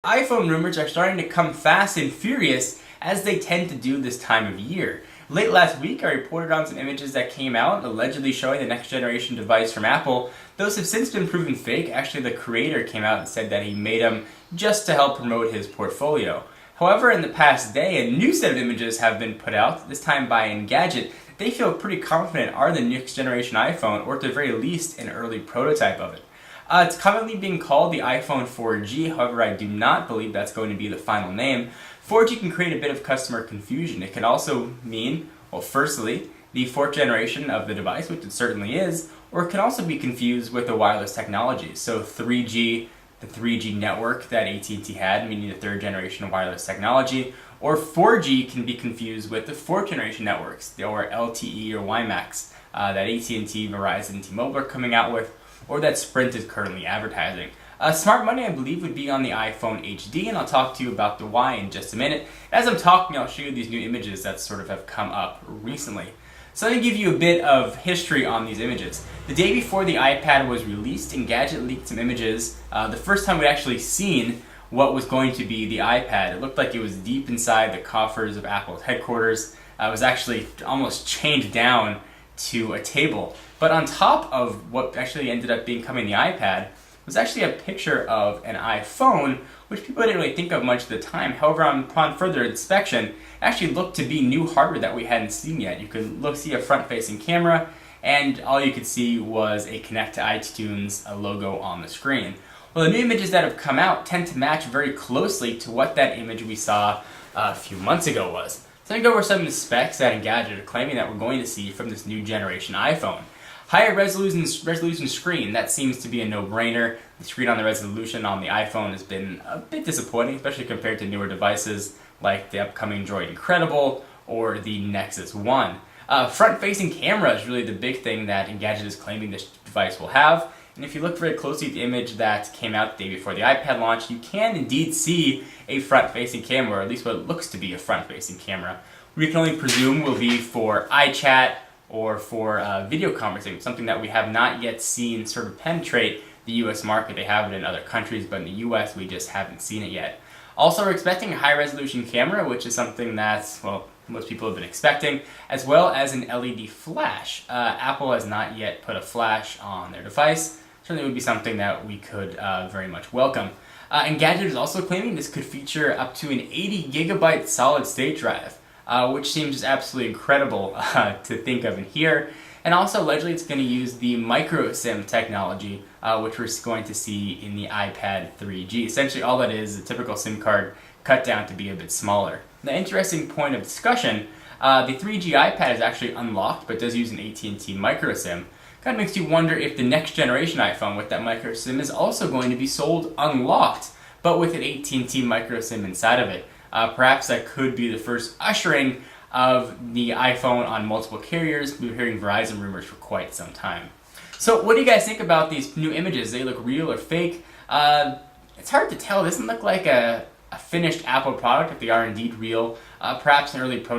iPhone rumors are starting to come fast and furious as they tend to do this time of year. Late last week, I reported on some images that came out allegedly showing the next generation device from Apple. Those have since been proven fake. Actually, the creator came out and said that he made them just to help promote his portfolio. However, in the past day, a new set of images have been put out, this time by Engadget. They feel pretty confident are the next generation iPhone, or at the very least, an early prototype of it. It's commonly being called the iPhone 4G, however I do not believe that's going to be the final name. 4G can create a bit of customer confusion. It can also mean, well, firstly, the fourth generation of the device, which it certainly is, or it can also be confused with the wireless technology. So 3G, the 3G network that AT&T had, meaning the third generation of wireless technology, or 4G can be confused with the fourth generation networks, or LTE or WiMAX, that AT&T, Verizon, and T-Mobile are coming out with, or that Sprint is currently advertising. Smart money, I believe, would be on the iPhone HD, and I'll talk to you about the why in just a minute. As I'm talking, I'll show you these new images that sort of have come up recently. So let me give you a bit of history on these images. The day before the iPad was released, Engadget leaked some images. The first time we'd actually seen what was going to be the iPad. It looked like it was deep inside the coffers of Apple's headquarters. It was actually almost chained down to a table. But on top of what actually ended up becoming the iPad was actually a picture of an iPhone, which people didn't really think of much at the time. However, upon further inspection, it actually looked to be new hardware that we hadn't seen yet. You could see a front-facing camera, and all you could see was a Connect to iTunes logo on the screen. Well, the new images that have come out tend to match very closely to what that image we saw a few months ago was. So let me go over some of the specs that Engadget are claiming that we're going to see from this new generation iPhone. Higher resolution screen, that seems to be a no-brainer. The screen on the resolution on the iPhone has been a bit disappointing, especially compared to newer devices like the upcoming Droid Incredible or the Nexus 1. Front-facing camera is really the big thing that Engadget is claiming this device will have. And if you look very closely at the image that came out the day before the iPad launch, you can indeed see a front-facing camera, or at least what looks to be a front-facing camera. We can only presume will be for iChat or for video conferencing, something that we have not yet seen sort of penetrate the US market. They have it in other countries, but in the US we just haven't seen it yet. Also, we're expecting a high-resolution camera, which is something that's, well, most people have been expecting, as well as an LED flash. Apple has not yet put a flash on their device. Certainly would be something that we could very much welcome. Engadget is also claiming this could feature up to an 80GB solid-state drive, which seems absolutely incredible to think of and hear. And also, allegedly, it's going to use the micro SIM technology, which we're going to see in the iPad 3G. Essentially, all that is a typical SIM card cut down to be a bit smaller. The interesting point of discussion, the 3G iPad is actually unlocked, but does use an AT&T micro SIM. Kind of makes you wonder if the next generation iPhone with that micro SIM is also going to be sold unlocked, but with an AT&T micro SIM inside of it. Perhaps that could be the first ushering of the iPhone on multiple carriers. We've been hearing Verizon rumors for quite some time. So what do you guys think about these new images? They look real or fake? It's hard to tell. It doesn't look like a finished Apple product if they are indeed real. Perhaps an early prototype.